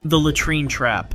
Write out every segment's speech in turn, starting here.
The latrine trap.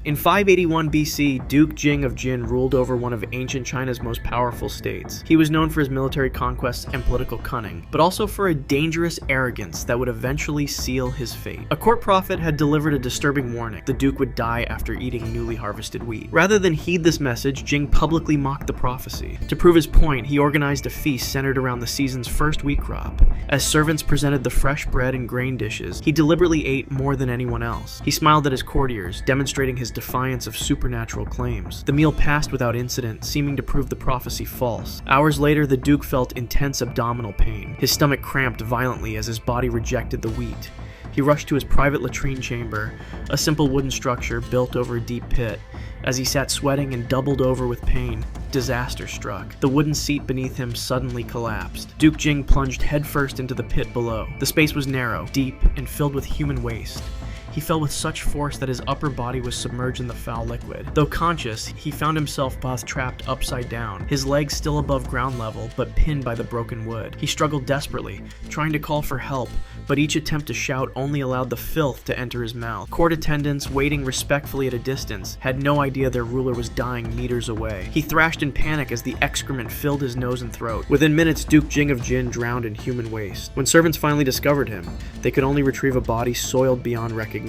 In 581 BC, Duke Jing of Jin ruled over one of ancient China's most powerful states. He was known for his military conquests and political cunning, but also for a dangerous arrogance that would eventually seal his fate. A court prophet had delivered a disturbing warning: the Duke would die after eating newly harvested wheat. Rather than heed this message, Jing publicly mocked the prophecy. To prove his point, he organized a feast centered around the season's first wheat crop. As servants presented the fresh bread and grain dishes, he deliberately ate more than anyone else. He smiled at his courtiers, demonstrating his defiance of supernatural claims. The meal passed without incident, seeming to prove the prophecy false. Hours later, the Duke felt intense abdominal pain. His stomach cramped violently as his body rejected the wheat. He rushed to his private latrine chamber, a simple wooden structure built over a deep pit. As he sat sweating and doubled over with pain, disaster struck. The wooden seat beneath him suddenly collapsed. Duke Jing plunged headfirst into the pit below. The space was narrow, deep, and filled with human waste. He fell with such force that his upper body was submerged in the foul liquid. Though conscious, he found himself both trapped upside down, his legs still above ground level, but pinned by the broken wood. He struggled desperately, trying to call for help, but each attempt to shout only allowed the filth to enter his mouth. Court attendants, waiting respectfully at a distance, had no idea their ruler was dying meters away. He thrashed in panic as the excrement filled his nose and throat. Within minutes, Duke Jing of Jin drowned in human waste. When servants finally discovered him, they could only retrieve a body soiled beyond recognition.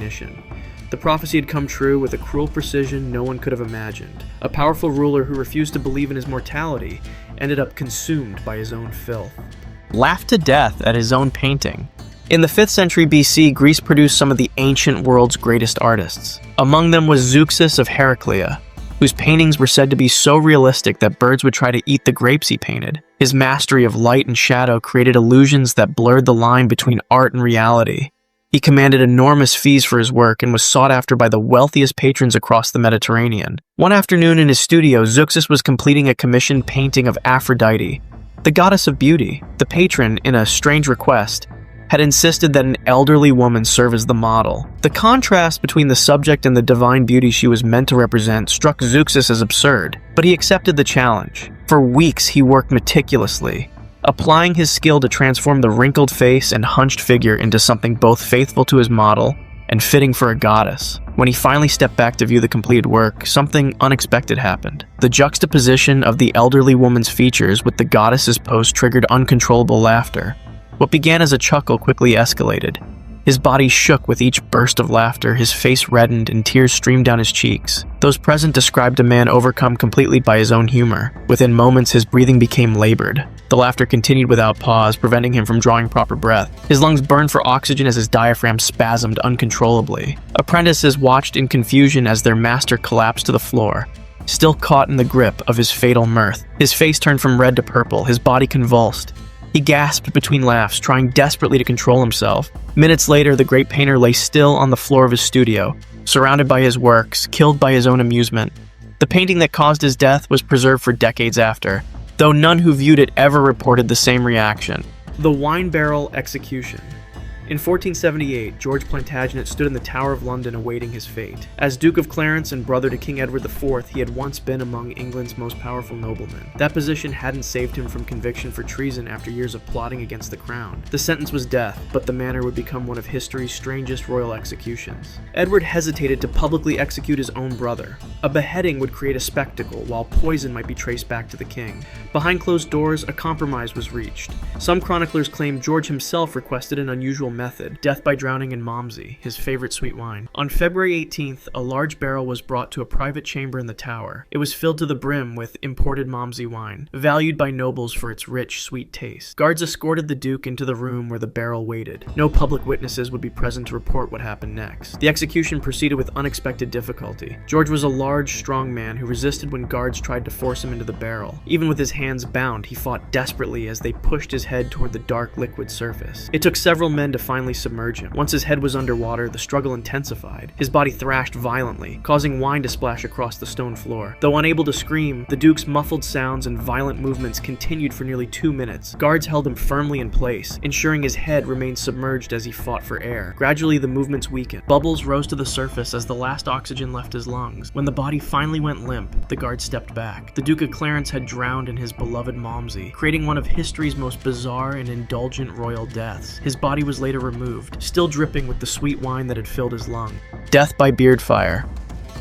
The prophecy had come true with a cruel precision no one could have imagined. A powerful ruler who refused to believe in his mortality ended up consumed by his own filth. Laughed to death at his own painting. In the 5th century BC, Greece produced some of the ancient world's greatest artists. Among them was Zeuxis of Heraclea, whose paintings were said to be so realistic that birds would try to eat the grapes he painted. His mastery of light and shadow created illusions that blurred the line between art and reality. He commanded enormous fees for his work and was sought after by the wealthiest patrons across the Mediterranean. One afternoon in his studio, Zeuxis was completing a commissioned painting of Aphrodite, the goddess of beauty. The patron, in a strange request, had insisted that an elderly woman serve as the model. The contrast between the subject and the divine beauty she was meant to represent struck Zeuxis as absurd, but he accepted the challenge. For weeks, he worked meticulously, applying his skill to transform the wrinkled face and hunched figure into something both faithful to his model and fitting for a goddess. When he finally stepped back to view the completed work, something unexpected happened. The juxtaposition of the elderly woman's features with the goddess's pose triggered uncontrollable laughter. What began as a chuckle quickly escalated. His body shook with each burst of laughter, his face reddened, and tears streamed down his cheeks. Those present described a man overcome completely by his own humor. Within moments, his breathing became labored. The laughter continued without pause, preventing him from drawing proper breath. His lungs burned for oxygen as his diaphragm spasmed uncontrollably. Apprentices watched in confusion as their master collapsed to the floor, still caught in the grip of his fatal mirth. His face turned from red to purple, his body convulsed. He gasped between laughs, trying desperately to control himself. Minutes later, the great painter lay still on the floor of his studio, surrounded by his works, killed by his own amusement. The painting that caused his death was preserved for decades after, though none who viewed it ever reported the same reaction. The wine barrel execution. In 1478, George Plantagenet stood in the Tower of London awaiting his fate. As Duke of Clarence and brother to King Edward IV, he had once been among England's most powerful noblemen. That position hadn't saved him from conviction for treason after years of plotting against the crown. The sentence was death, but the manner would become one of history's strangest royal executions. Edward hesitated to publicly execute his own brother. A beheading would create a spectacle, while poison might be traced back to the king. Behind closed doors, a compromise was reached. Some chroniclers claim George himself requested an unusual method, death by drowning in Malmsey, his favorite sweet wine. On February 18th, a large barrel was brought to a private chamber in the tower. It was filled to the brim with imported Malmsey wine, valued by nobles for its rich, sweet taste. Guards escorted the Duke into the room where the barrel waited. No public witnesses would be present to report what happened next. The execution proceeded with unexpected difficulty. George was a large, strong man who resisted when guards tried to force him into the barrel. Even with his hands bound, he fought desperately as they pushed his head toward the dark liquid surface. It took several men to finally submerge him. Once his head was underwater, the struggle intensified. His body thrashed violently, causing wine to splash across the stone floor. Though unable to scream, the Duke's muffled sounds and violent movements continued for nearly 2 minutes. Guards held him firmly in place, ensuring his head remained submerged as he fought for air. Gradually, the movements weakened. Bubbles rose to the surface as the last oxygen left his lungs. When the body finally went limp, the guards stepped back. The Duke of Clarence had drowned in his beloved Malmsey, creating one of history's most bizarre and indulgent royal deaths. His body was later later removed, still dripping with the sweet wine that had filled his lung. Death by beard fire.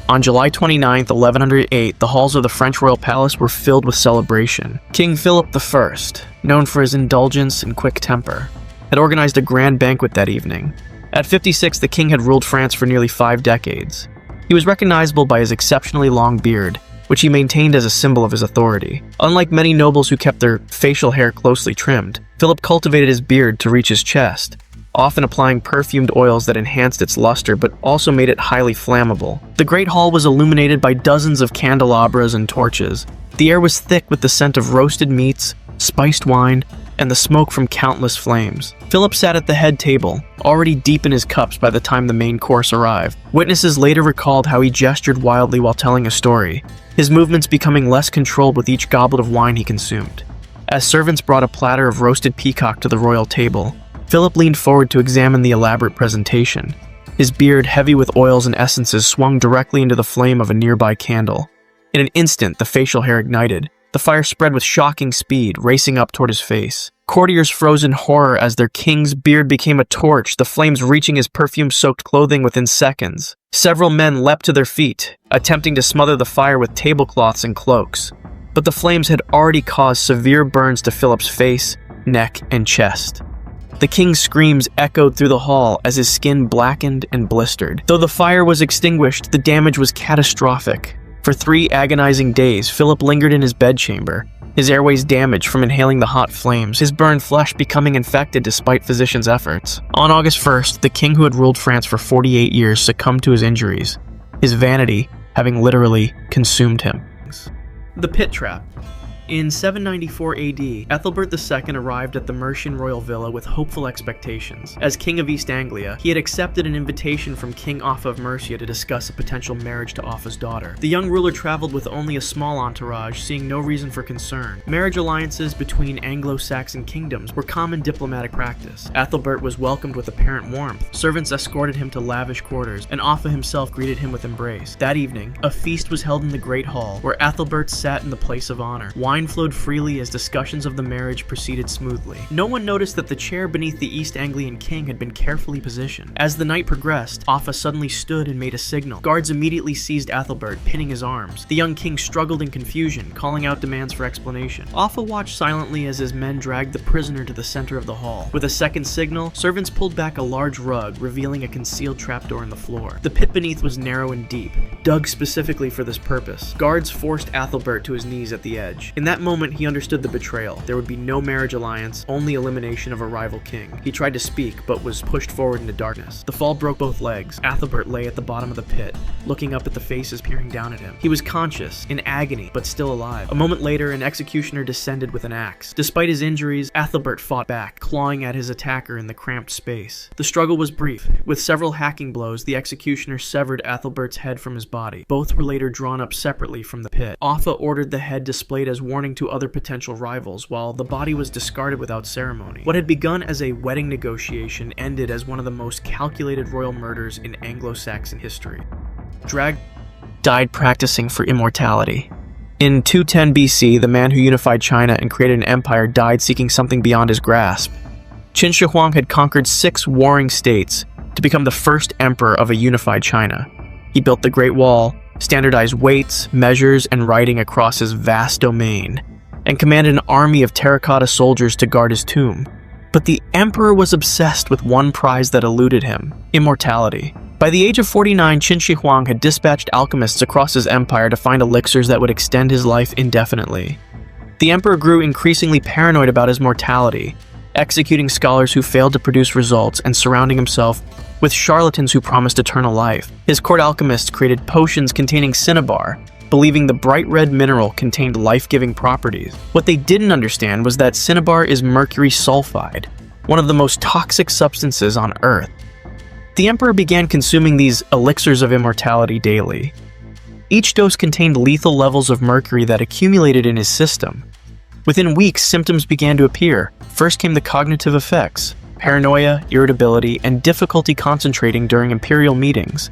On July 29, 1108, the halls of the French royal palace were filled with celebration. King Philip I, known for his indulgence and quick temper, had organized a grand banquet that evening. At 56, the king had ruled France for nearly 5 decades. He was recognizable by his exceptionally long beard, which he maintained as a symbol of his authority. Unlike many nobles who kept their facial hair closely trimmed, Philip cultivated his beard to reach his chest, often applying perfumed oils that enhanced its luster but also made it highly flammable. The Great Hall was illuminated by dozens of candelabras and torches. The air was thick with the scent of roasted meats, spiced wine, and the smoke from countless flames. Philip sat at the head table, already deep in his cups by the time the main course arrived. Witnesses later recalled how he gestured wildly while telling a story, his movements becoming less controlled with each goblet of wine he consumed. As servants brought a platter of roasted peacock to the royal table, Philip leaned forward to examine the elaborate presentation. His beard, heavy with oils and essences, swung directly into the flame of a nearby candle. In an instant, the facial hair ignited. The fire spread with shocking speed, racing up toward his face. Courtiers froze in horror as their king's beard became a torch, the flames reaching his perfume-soaked clothing within seconds. Several men leapt to their feet, attempting to smother the fire with tablecloths and cloaks. But the flames had already caused severe burns to Philip's face, neck, and chest. The king's screams echoed through the hall as his skin blackened and blistered. Though the fire was extinguished, the damage was catastrophic. For 3 agonizing days, Philip lingered in his bedchamber, his airways damaged from inhaling the hot flames, his burned flesh becoming infected despite physicians' efforts. On August 1st, the king who had ruled France for 48 years succumbed to his injuries, his vanity having literally consumed him. The Pit Trap. In 794 AD, Ethelbert II arrived at the Mercian royal villa with hopeful expectations. As King of East Anglia, he had accepted an invitation from King Offa of Mercia to discuss a potential marriage to Offa's daughter. The young ruler traveled with only a small entourage, seeing no reason for concern. Marriage alliances between Anglo-Saxon kingdoms were common diplomatic practice. Ethelbert was welcomed with apparent warmth. Servants escorted him to lavish quarters, and Offa himself greeted him with embrace. That evening, a feast was held in the Great Hall, where Ethelbert sat in the place of honor. Wine flowed freely as discussions of the marriage proceeded smoothly. No one noticed that the chair beneath the East Anglian king had been carefully positioned. As the night progressed, Offa suddenly stood and made a signal. Guards immediately seized Ethelbert, pinning his arms. The young king struggled in confusion, calling out demands for explanation. Offa watched silently as his men dragged the prisoner to the center of the hall. With a second signal, servants pulled back a large rug, revealing a concealed trapdoor in the floor. The pit beneath was narrow and deep, dug specifically for this purpose. Guards forced Ethelbert to his knees at the edge. In that moment, he understood the betrayal. There would be no marriage alliance, only elimination of a rival king. He tried to speak, but was pushed forward into darkness. The fall broke both legs. Ethelbert lay at the bottom of the pit, looking up at the faces peering down at him. He was conscious, in agony, but still alive. A moment later, an executioner descended with an axe. Despite his injuries, Ethelbert fought back, clawing at his attacker in the cramped space. The struggle was brief. With several hacking blows, the executioner severed Ethelbert's head from his body. Both were later drawn up separately from the pit. Offa ordered the head displayed as warning to other potential rivals, while the body was discarded without ceremony. What had begun as a wedding negotiation ended as one of the most calculated royal murders in Anglo-Saxon history. Died practicing for immortality. In 210 BC, the man who unified China and created an empire died seeking something beyond his grasp. Qin Shi Huang had conquered 6 warring states to become the first emperor of a unified China. He built the Great Wall, standardized weights, measures, and writing across his vast domain, and commanded an army of terracotta soldiers to guard his tomb. But the emperor was obsessed with one prize that eluded him: immortality. By the age of 49, Qin Shi Huang had dispatched alchemists across his empire to find elixirs that would extend his life indefinitely. The emperor grew increasingly paranoid about his mortality, executing scholars who failed to produce results and surrounding himself with charlatans who promised eternal life. His court alchemists created potions containing cinnabar, believing the bright red mineral contained life-giving properties. What they didn't understand was that cinnabar is mercury sulfide, one of the most toxic substances on Earth. The emperor began consuming these elixirs of immortality daily. Each dose contained lethal levels of mercury that accumulated in his system. Within weeks, symptoms began to appear. First came the cognitive effects: paranoia, irritability, and difficulty concentrating during imperial meetings.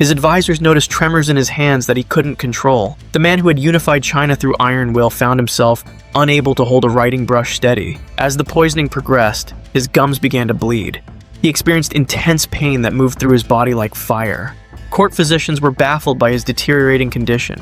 His advisors noticed tremors in his hands that he couldn't control. The man who had unified China through iron will found himself unable to hold a writing brush steady. As the poisoning progressed, his gums began to bleed. He experienced intense pain that moved through his body like fire. Court physicians were baffled by his deteriorating condition.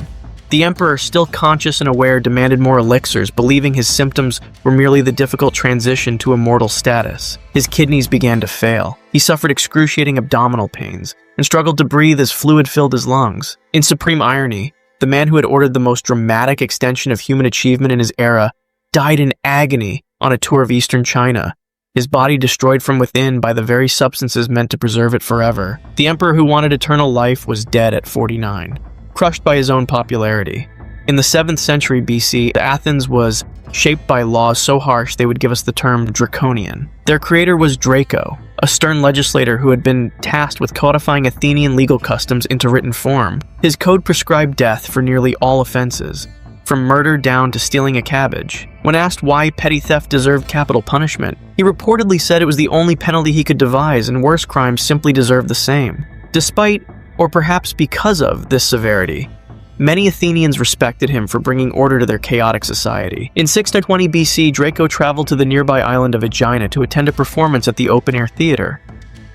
The emperor, still conscious and aware, demanded more elixirs, believing his symptoms were merely the difficult transition to immortal status. His kidneys began to fail. He suffered excruciating abdominal pains and struggled to breathe as fluid filled his lungs. In supreme irony, the man who had ordered the most dramatic extension of human achievement in his era died in agony on a tour of eastern China, his body destroyed from within by the very substances meant to preserve it forever. The emperor who wanted eternal life was dead at 49. Crushed by his own popularity. In the 7th century BC, Athens was shaped by laws so harsh they would give us the term draconian. Their creator was Draco, a stern legislator who had been tasked with codifying Athenian legal customs into written form. His code prescribed death for nearly all offenses, from murder down to stealing a cabbage. When asked why petty theft deserved capital punishment, he reportedly said it was the only penalty he could devise and worse crimes simply deserved the same. Despite, or perhaps because of, this severity, many Athenians respected him for bringing order to their chaotic society. In 620 BC, Draco traveled to the nearby island of Aegina to attend a performance at the open-air theater.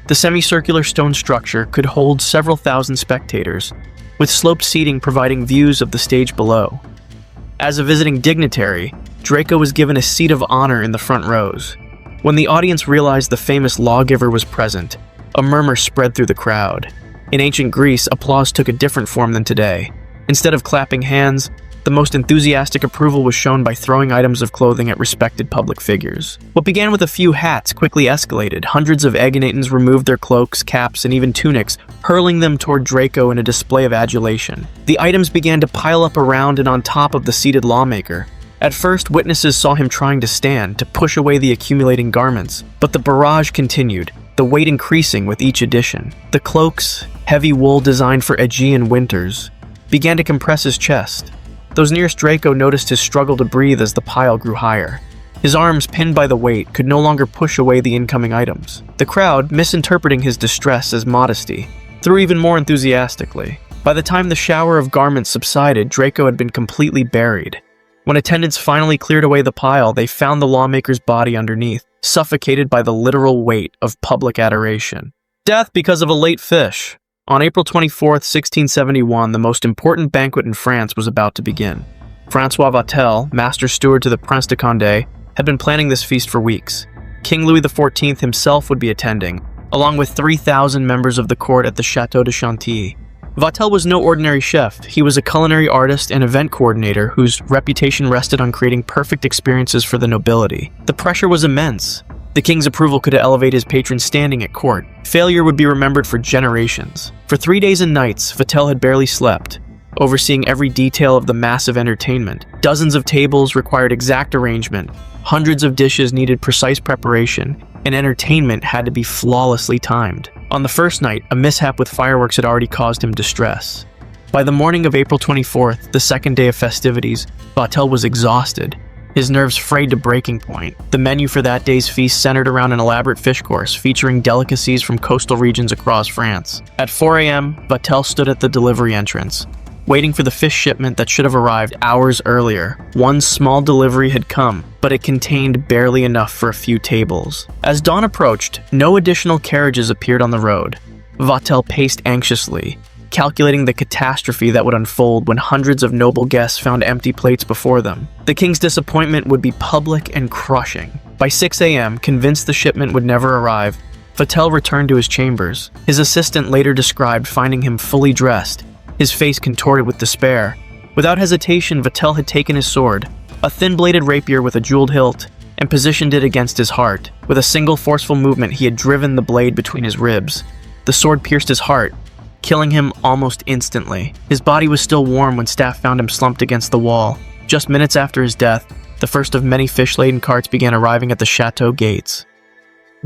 The semicircular stone structure could hold several thousand spectators, with sloped seating providing views of the stage below. As a visiting dignitary, Draco was given a seat of honor in the front rows. When the audience realized the famous lawgiver was present, a murmur spread through the crowd. In ancient Greece, applause took a different form than today. Instead of clapping hands, the most enthusiastic approval was shown by throwing items of clothing at respected public figures. What began with a few hats quickly escalated. Hundreds of Aeginetans removed their cloaks, caps, and even tunics, hurling them toward Draco in a display of adulation. The items began to pile up around and on top of the seated lawmaker. At first, witnesses saw him trying to stand, to push away the accumulating garments. But the barrage continued, the weight increasing with each addition. The cloaks, heavy wool designed for Aegean winters, began to compress his chest. Those nearest Draco noticed his struggle to breathe as the pile grew higher. His arms, pinned by the weight, could no longer push away the incoming items. The crowd, misinterpreting his distress as modesty, threw even more enthusiastically. By the time the shower of garments subsided, Draco had been completely buried. When attendants finally cleared away the pile, they found the lawmaker's body underneath, suffocated by the literal weight of public adoration. Death because of a late fish. On April 24, 1671, the most important banquet in France was about to begin. François Vatel, master steward to the Prince de Condé, had been planning this feast for weeks. King Louis XIV himself would be attending, along with 3,000 members of the court at the Château de Chantilly. Vatel was no ordinary chef. He was a culinary artist and event coordinator whose reputation rested on creating perfect experiences for the nobility. The pressure was immense. The king's approval could elevate his patron standing at court. Failure would be remembered for generations. For 3 days and nights, Vatel had barely slept, overseeing every detail of the massive entertainment. Dozens of tables required exact arrangement, hundreds of dishes needed precise preparation, and entertainment had to be flawlessly timed. On the first night, a mishap with fireworks had already caused him distress. By the morning of April 24th, the second day of festivities, Vatel was exhausted, his nerves frayed to breaking point. The menu for that day's feast centered around an elaborate fish course featuring delicacies from coastal regions across France. At 4 a.m., Vatel stood at the delivery entrance, waiting for the fish shipment that should have arrived hours earlier. One small delivery had come, but it contained barely enough for a few tables. As dawn approached, no additional carriages appeared on the road. Vatel paced anxiously, calculating the catastrophe that would unfold when hundreds of noble guests found empty plates before them. The king's disappointment would be public and crushing. By 6 a.m., convinced the shipment would never arrive, Vatel returned to his chambers. His assistant later described finding him fully dressed, his face contorted with despair. Without hesitation, Vatel had taken his sword, a thin-bladed rapier with a jeweled hilt, and positioned it against his heart. With a single forceful movement, he had driven the blade between his ribs. The sword pierced his heart, killing him almost instantly. His body was still warm when staff found him slumped against the wall. Just minutes after his death, the first of many fish-laden carts began arriving at the chateau gates.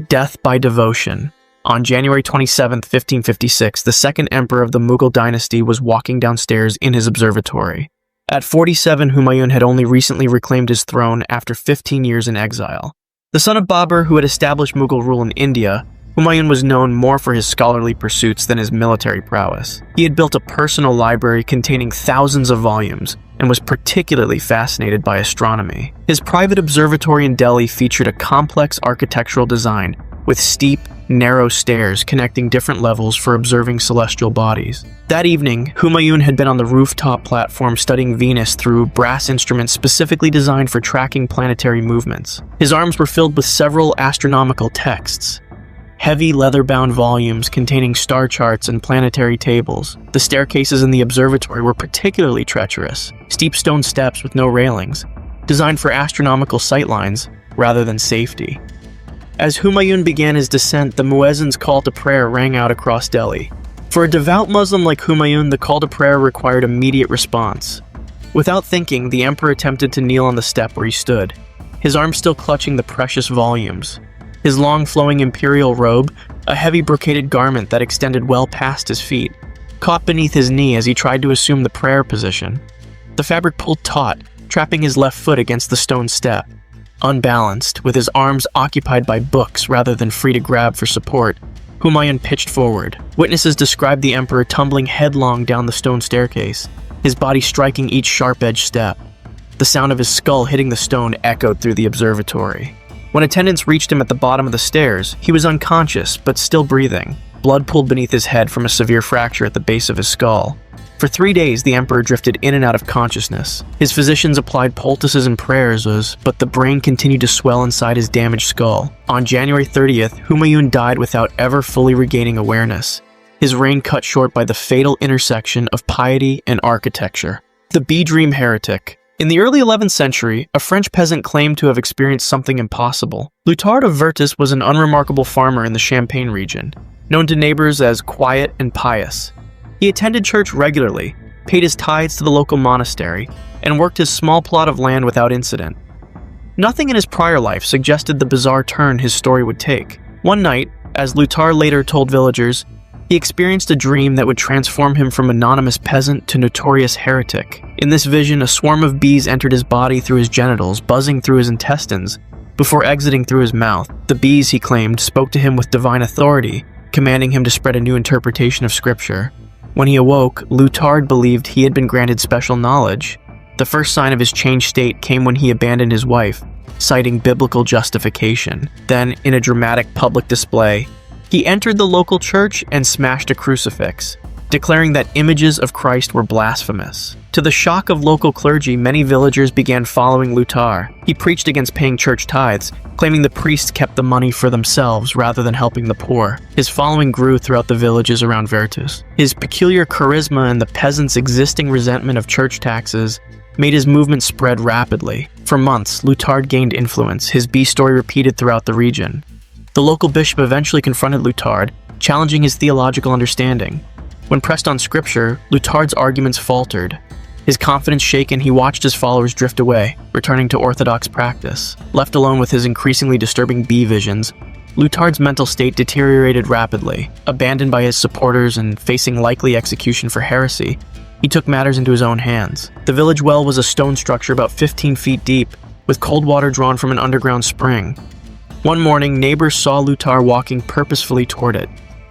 Death by devotion. On January 27, 1556, the second emperor of the Mughal dynasty was walking downstairs in his observatory. At 47, Humayun had only recently reclaimed his throne after 15 years in exile. The son of Babur, who had established Mughal rule in India, Humayun was known more for his scholarly pursuits than his military prowess. He had built a personal library containing thousands of volumes and was particularly fascinated by astronomy. His private observatory in Delhi featured a complex architectural design with steep, narrow stairs connecting different levels for observing celestial bodies. That evening, Humayun had been on the rooftop platform studying Venus through brass instruments specifically designed for tracking planetary movements. His arms were filled with several astronomical texts, heavy leather-bound volumes containing star charts and planetary tables. The staircases in the observatory were particularly treacherous, steep stone steps with no railings, designed for astronomical sightlines rather than safety. As Humayun began his descent, the muezzin's call to prayer rang out across Delhi. For a devout Muslim like Humayun, the call to prayer required immediate response. Without thinking, the emperor attempted to kneel on the step where he stood, his arms still clutching the precious volumes. His long flowing imperial robe, a heavy brocaded garment that extended well past his feet, caught beneath his knee as he tried to assume the prayer position. The fabric pulled taut, trapping his left foot against the stone step. Unbalanced, with his arms occupied by books rather than free to grab for support, Humayun pitched forward. Witnesses described the emperor tumbling headlong down the stone staircase, his body striking each sharp-edged step. The sound of his skull hitting the stone echoed through the observatory. When attendants reached him at the bottom of the stairs, he was unconscious but still breathing. Blood pooled beneath his head from a severe fracture at the base of his skull. For 3 days, the emperor drifted in and out of consciousness. His physicians applied poultices and prayers, but the brain continued to swell inside his damaged skull. On January 30th, Humayun died without ever fully regaining awareness, his reign cut short by the fatal intersection of piety and architecture. The Bee-Dream heretic. In the early 11th century, a French peasant claimed to have experienced something impossible. Loutard of Vertus was an unremarkable farmer in the Champagne region, known to neighbors as quiet and pious. He attended church regularly, paid his tithes to the local monastery, and worked his small plot of land without incident. Nothing in his prior life suggested the bizarre turn his story would take. One night, as Loutard later told villagers, he experienced a dream that would transform him from anonymous peasant to notorious heretic. In this vision, a swarm of bees entered his body through his genitals, buzzing through his intestines, before exiting through his mouth. The bees, he claimed, spoke to him with divine authority, commanding him to spread a new interpretation of scripture. When he awoke, Loutard believed he had been granted special knowledge. The first sign of his changed state came when he abandoned his wife, citing biblical justification. Then, in a dramatic public display, he entered the local church and smashed a crucifix, declaring that images of Christ were blasphemous. To the shock of local clergy, many villagers began following Loutard. He preached against paying church tithes, claiming the priests kept the money for themselves rather than helping the poor. His following grew throughout the villages around Vertus. His peculiar charisma and the peasants' existing resentment of church taxes made his movement spread rapidly. For months, Loutard gained influence, his bee story repeated throughout the region. The local bishop eventually confronted Loutard, challenging his theological understanding. When pressed on scripture, Loutard's arguments faltered. His confidence shaken, he watched his followers drift away, returning to orthodox practice. Left alone with his increasingly disturbing bee visions, Loutard's mental state deteriorated rapidly. Abandoned by his supporters and facing likely execution for heresy, he took matters into his own hands. The village well was a stone structure about 15 feet deep, with cold water drawn from an underground spring. One morning, neighbors saw Loutard walking purposefully toward it.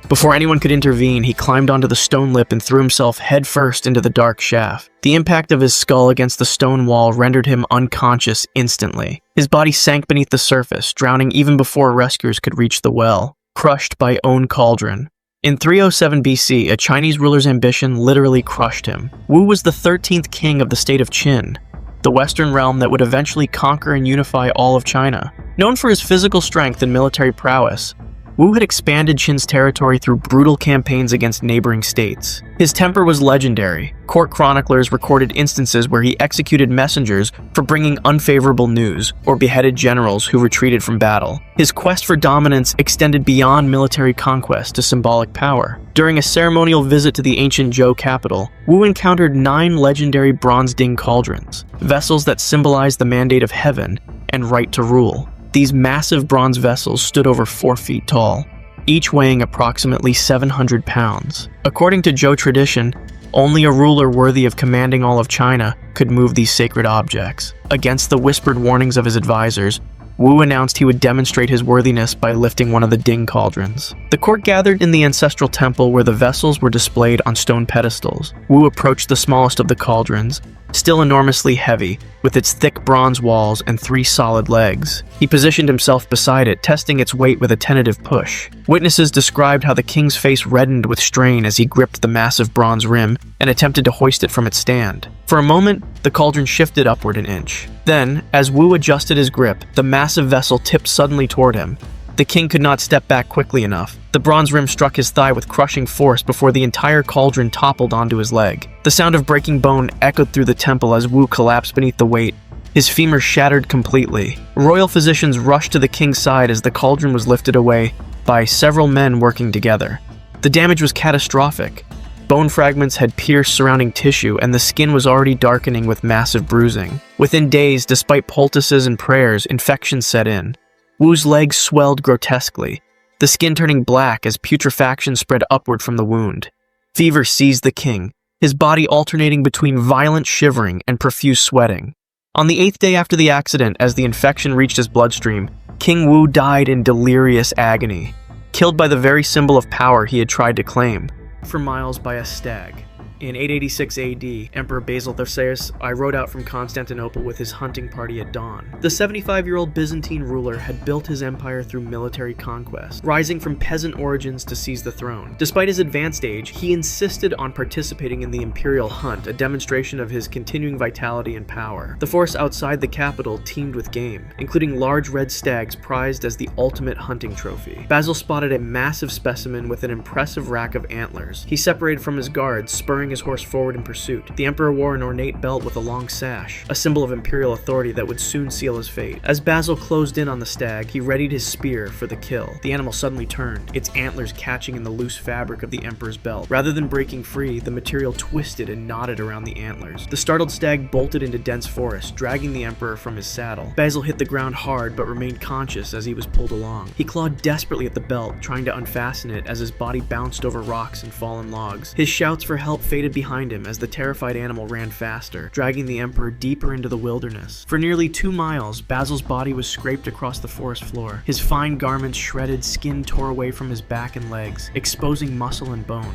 Before anyone could intervene, he climbed onto the stone lip and threw himself headfirst into the dark shaft. The impact of his skull against the stone wall rendered him unconscious instantly. His body sank beneath the surface, drowning even before rescuers could reach the well, crushed by own cauldron. In 307 BC, a Chinese ruler's ambition literally crushed him. Wu was the 13th king of the state of Qin, the western realm that would eventually conquer and unify all of China. Known for his physical strength and military prowess, Wu had expanded Qin's territory through brutal campaigns against neighboring states. His temper was legendary. Court chroniclers recorded instances where he executed messengers for bringing unfavorable news, or beheaded generals who retreated from battle. His quest for dominance extended beyond military conquest to symbolic power. During a ceremonial visit to the ancient Zhou capital, Wu encountered 9 legendary bronze ding cauldrons, vessels that symbolized the mandate of heaven and right to rule. These massive bronze vessels stood over 4 feet tall, each weighing approximately 700 pounds. According to Zhou tradition, only a ruler worthy of commanding all of China could move these sacred objects. Against the whispered warnings of his advisors, Wu announced he would demonstrate his worthiness by lifting one of the ding cauldrons. The court gathered in the ancestral temple where the vessels were displayed on stone pedestals. Wu approached the smallest of the cauldrons, still enormously heavy, with its thick bronze walls and 3 solid legs. He positioned himself beside it, testing its weight with a tentative push. Witnesses described how the king's face reddened with strain as he gripped the massive bronze rim and attempted to hoist it from its stand. For a moment, the cauldron shifted upward an inch. Then, as Wu adjusted his grip, the massive vessel tipped suddenly toward him. The king could not step back quickly enough. The bronze rim struck his thigh with crushing force before the entire cauldron toppled onto his leg. The sound of breaking bone echoed through the temple as Wu collapsed beneath the weight. His femur shattered completely. Royal physicians rushed to the king's side as the cauldron was lifted away by several men working together. The damage was catastrophic. Bone fragments had pierced surrounding tissue, and the skin was already darkening with massive bruising. Within days, despite poultices and prayers, infection set in. Wu's legs swelled grotesquely, the skin turning black as putrefaction spread upward from the wound. Fever seized the king, his body alternating between violent shivering and profuse sweating. On the 8th day after the accident, as the infection reached his bloodstream, King Wu died in delirious agony, killed by the very symbol of power he had tried to claim. For miles by a stag. In 886 AD, Emperor Basil III rode out from Constantinople with his hunting party at dawn. The 75-year-old Byzantine ruler had built his empire through military conquest, rising from peasant origins to seize the throne. Despite his advanced age, he insisted on participating in the imperial hunt, a demonstration of his continuing vitality and power. The forest outside the capital teemed with game, including large red stags prized as the ultimate hunting trophy. Basil spotted a massive specimen with an impressive rack of antlers. He separated from his guards, spurring his horse forward in pursuit. The emperor wore an ornate belt with a long sash, a symbol of imperial authority that would soon seal his fate. As Basil closed in on the stag, he readied his spear for the kill. The animal suddenly turned, its antlers catching in the loose fabric of the emperor's belt. Rather than breaking free, the material twisted and knotted around the antlers. The startled stag bolted into dense forest, dragging the emperor from his saddle. Basil hit the ground hard but remained conscious as he was pulled along. He clawed desperately at the belt, trying to unfasten it as his body bounced over rocks and fallen logs. His shouts for help faded behind him as the terrified animal ran faster, dragging the emperor deeper into the wilderness. For nearly 2 miles, Basil's body was scraped across the forest floor. His fine garments shredded, skin tore away from his back and legs, exposing muscle and bone.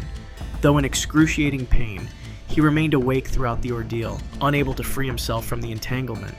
Though in excruciating pain, he remained awake throughout the ordeal, unable to free himself from the entanglement.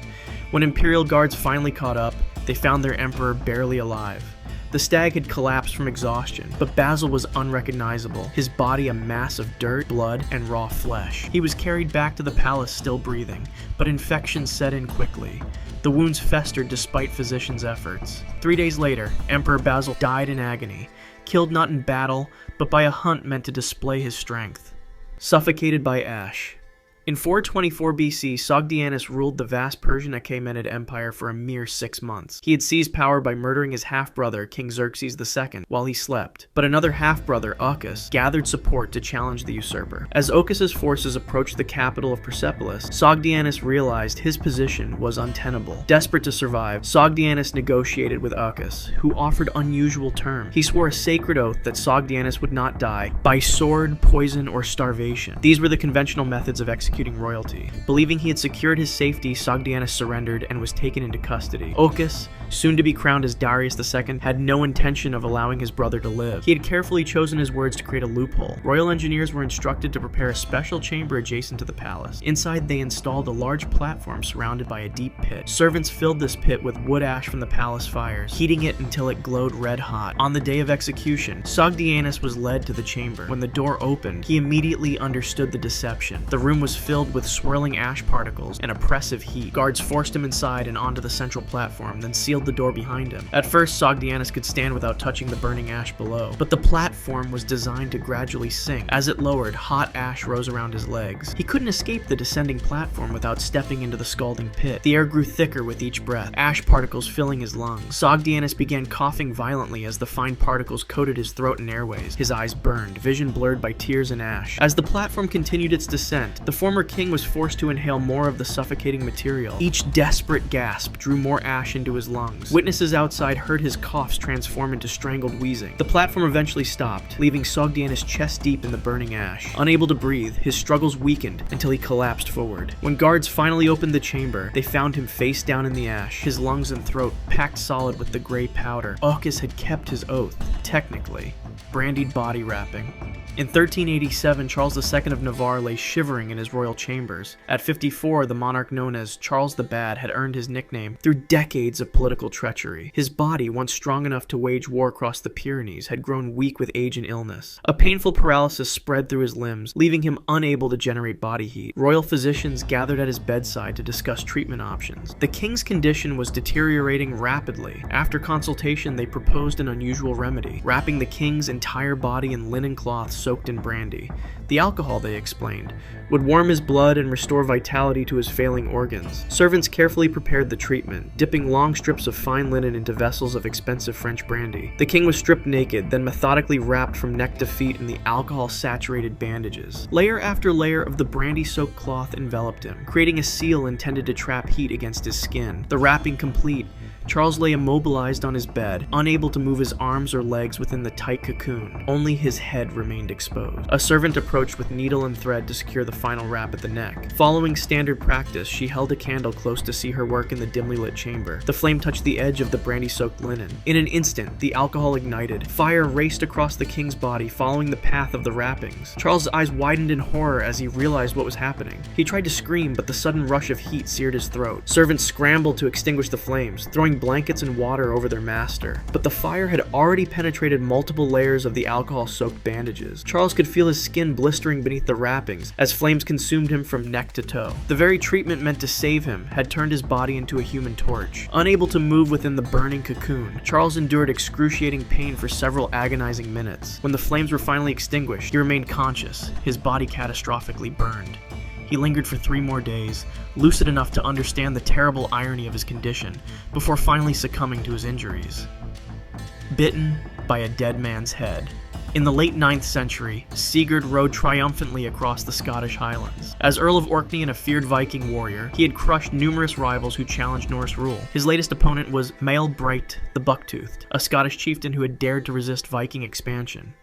When imperial guards finally caught up, they found their emperor barely alive. The stag had collapsed from exhaustion, but Basil was unrecognizable, his body a mass of dirt, blood, and raw flesh. He was carried back to the palace still breathing, but infection set in quickly. The wounds festered despite physicians' efforts. 3 days later, Emperor Basil died in agony, killed not in battle, but by a hunt meant to display his strength. Suffocated by ash. In 424 BC, Sogdianus ruled the vast Persian Achaemenid Empire for a mere 6 months. He had seized power by murdering his half-brother, King Xerxes II, while he slept. But another half-brother, Ochus, gathered support to challenge the usurper. As Ochus's forces approached the capital of Persepolis, Sogdianus realized his position was untenable. Desperate to survive, Sogdianus negotiated with Ochus, who offered unusual terms. He swore a sacred oath that Sogdianus would not die by sword, poison, or starvation. These were the conventional methods of executing royalty. Believing he had secured his safety, Sogdianus surrendered and was taken into custody. Ochus, soon to be crowned as Darius II, had no intention of allowing his brother to live. He had carefully chosen his words to create a loophole. Royal engineers were instructed to prepare a special chamber adjacent to the palace. Inside, they installed a large platform surrounded by a deep pit. Servants filled this pit with wood ash from the palace fires, heating it until it glowed red hot. On the day of execution, Sogdianus was led to the chamber. When the door opened, he immediately understood the deception. The room was filled with swirling ash particles and oppressive heat. Guards forced him inside and onto the central platform, then sealed the door behind him. At first, Sogdianus could stand without touching the burning ash below, but the platform was designed to gradually sink. As it lowered, hot ash rose around his legs. He couldn't escape the descending platform without stepping into the scalding pit. The air grew thicker with each breath, ash particles filling his lungs. Sogdianus began coughing violently as the fine particles coated his throat and airways. His eyes burned, vision blurred by tears and ash. As the platform continued its descent, the former king was forced to inhale more of the suffocating material. Each desperate gasp drew more ash into his lungs. Witnesses outside heard his coughs transform into strangled wheezing. The platform eventually stopped, leaving Sogdianus chest deep in the burning ash. Unable to breathe, his struggles weakened until he collapsed forward. When guards finally opened the chamber, they found him face down in the ash, his lungs and throat packed solid with the gray powder. Ochus had kept his oath, technically. brandied body wrapping. In 1387, Charles II of Navarre lay shivering in his royal chambers. At 54, the monarch known as Charles the Bad had earned his nickname through decades of political treachery. His body, once strong enough to wage war across the Pyrenees, had grown weak with age and illness. A painful paralysis spread through his limbs, leaving him unable to generate body heat. Royal physicians gathered at his bedside to discuss treatment options. The king's condition was deteriorating rapidly. After consultation, they proposed an unusual remedy, wrapping the king's entire body in linen cloths soaked in brandy. The alcohol, they explained, would warm his blood and restore vitality to his failing organs. Servants carefully prepared the treatment, dipping long strips of fine linen into vessels of expensive French brandy. The king was stripped naked, then methodically wrapped from neck to feet in the alcohol-saturated bandages. Layer after layer of the brandy-soaked cloth enveloped him, creating a seal intended to trap heat against his skin. The wrapping complete, Charles lay immobilized on his bed, unable to move his arms or legs within the tight cocoon. Only his head remained exposed. A servant approached with needle and thread to secure the final wrap at the neck. Following standard practice, she held a candle close to see her work in the dimly lit chamber. The flame touched the edge of the brandy-soaked linen. In an instant, the alcohol ignited. Fire raced across the king's body, following the path of the wrappings. Charles' eyes widened in horror as he realized what was happening. He tried to scream, but the sudden rush of heat seared his throat. Servants scrambled to extinguish the flames, throwing blankets and water over their master. But the fire had already penetrated multiple layers of the alcohol-soaked bandages. Charles could feel his skin blistering beneath the wrappings as flames consumed him from neck to toe. The very treatment meant to save him had turned his body into a human torch. Unable to move within the burning cocoon, Charles endured excruciating pain for several agonizing minutes. When the flames were finally extinguished, he remained conscious, his body catastrophically burned. He lingered for 3 more days, lucid enough to understand the terrible irony of his condition, before finally succumbing to his injuries. Bitten by a dead man's head. In the late 9th century, Sigurd rode triumphantly across the Scottish Highlands. As Earl of Orkney and a feared Viking warrior, he had crushed numerous rivals who challenged Norse rule. His latest opponent was Maelbreit the Bucktoothed, a Scottish chieftain who had dared to resist Viking expansion.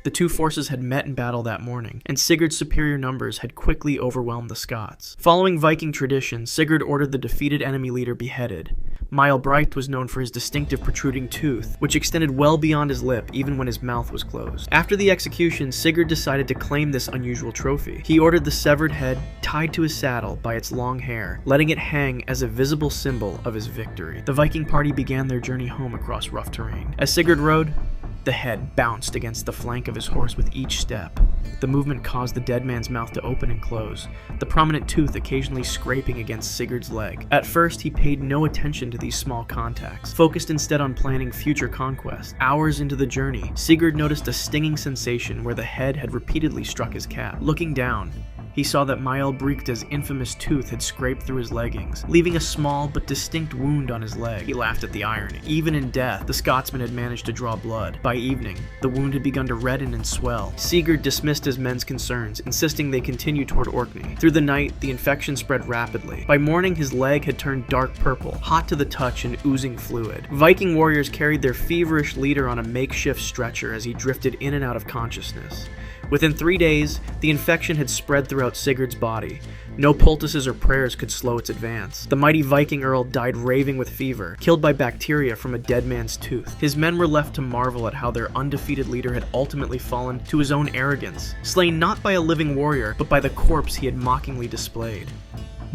The two forces had met in battle that morning, and Sigurd's superior numbers had quickly overwhelmed the Scots. Following Viking tradition, Sigurd ordered the defeated enemy leader beheaded. Maelbreit was known for his distinctive protruding tooth, which extended well beyond his lip even when his mouth was closed. After the execution, Sigurd decided to claim this unusual trophy. He ordered the severed head tied to his saddle by its long hair, letting it hang as a visible symbol of his victory. The Viking party began their journey home across rough terrain. As Sigurd rode, the head bounced against the flank of his horse with each step. The movement caused the dead man's mouth to open and close, the prominent tooth occasionally scraping against Sigurd's leg. At first, he paid no attention to these small contacts, focused instead on planning future conquest. Hours into the journey, Sigurd noticed a stinging sensation where the head had repeatedly struck his cap. Looking down, he saw that Maelbrechta's infamous tooth had scraped through his leggings, leaving a small but distinct wound on his leg. He laughed at the irony. Even in death, the Scotsman had managed to draw blood. By evening, the wound had begun to redden and swell. Sigurd dismissed his men's concerns, insisting they continue toward Orkney. Through the night, the infection spread rapidly. By morning, his leg had turned dark purple, hot to the touch and oozing fluid. Viking warriors carried their feverish leader on a makeshift stretcher as he drifted in and out of consciousness. Within 3 days, the infection had spread throughout Sigurd's body. No poultices or prayers could slow its advance. The mighty Viking earl died raving with fever, killed by bacteria from a dead man's tooth. His men were left to marvel at how their undefeated leader had ultimately fallen to his own arrogance, slain not by a living warrior, but by the corpse he had mockingly displayed.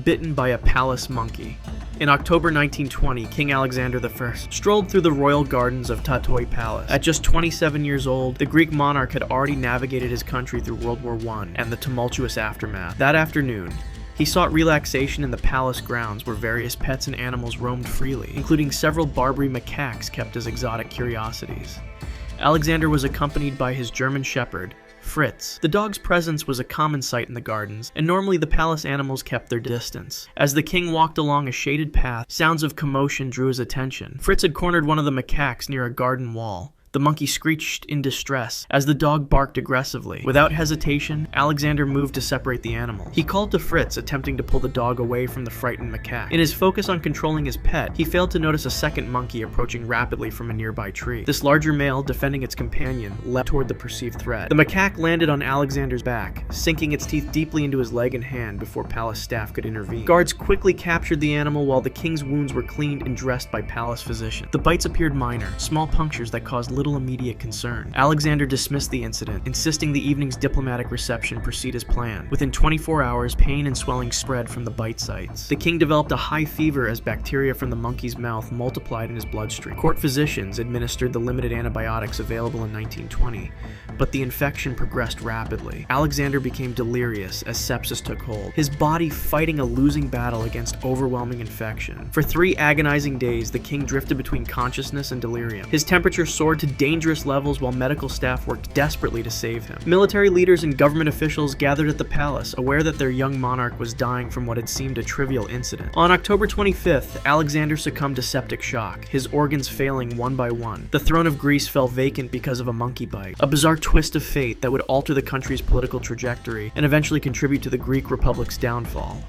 Bitten by a palace monkey. In October 1920, King Alexander I strolled through the royal gardens of Tatoi Palace. At just 27 years old, the Greek monarch had already navigated his country through World War I and the tumultuous aftermath. That afternoon, he sought relaxation in the palace grounds where various pets and animals roamed freely, including several Barbary macaques kept as exotic curiosities. Alexander was accompanied by his German shepherd, Fritz. The dog's presence was a common sight in the gardens, and normally the palace animals kept their distance. As the king walked along a shaded path, sounds of commotion drew his attention. Fritz had cornered one of the macaques near a garden wall. The monkey screeched in distress as the dog barked aggressively. Without hesitation, Alexander moved to separate the animals. He called to Fritz, attempting to pull the dog away from the frightened macaque. In his focus on controlling his pet, he failed to notice a second monkey approaching rapidly from a nearby tree. This larger male, defending its companion, leapt toward the perceived threat. The macaque landed on Alexander's back, sinking its teeth deeply into his leg and hand before palace staff could intervene. Guards quickly captured the animal while the king's wounds were cleaned and dressed by palace physicians. The bites appeared minor, small punctures that caused little little immediate concern. Alexander dismissed the incident, insisting the evening's diplomatic reception proceed as planned. Within 24 hours, pain and swelling spread from the bite sites. The king developed a high fever as bacteria from the monkey's mouth multiplied in his bloodstream. Court physicians administered the limited antibiotics available in 1920, but the infection progressed rapidly. Alexander became delirious as sepsis took hold, his body fighting a losing battle against overwhelming infection. For 3 agonizing days, the king drifted between consciousness and delirium. His temperature soared to dangerous levels while medical staff worked desperately to save him. Military leaders and government officials gathered at the palace, aware that their young monarch was dying from what had seemed a trivial incident. On October 25th, Alexander succumbed to septic shock, his organs failing one by one. The throne of Greece fell vacant because of a monkey bite, a bizarre twist of fate that would alter the country's political trajectory and eventually contribute to the Greek Republic's downfall.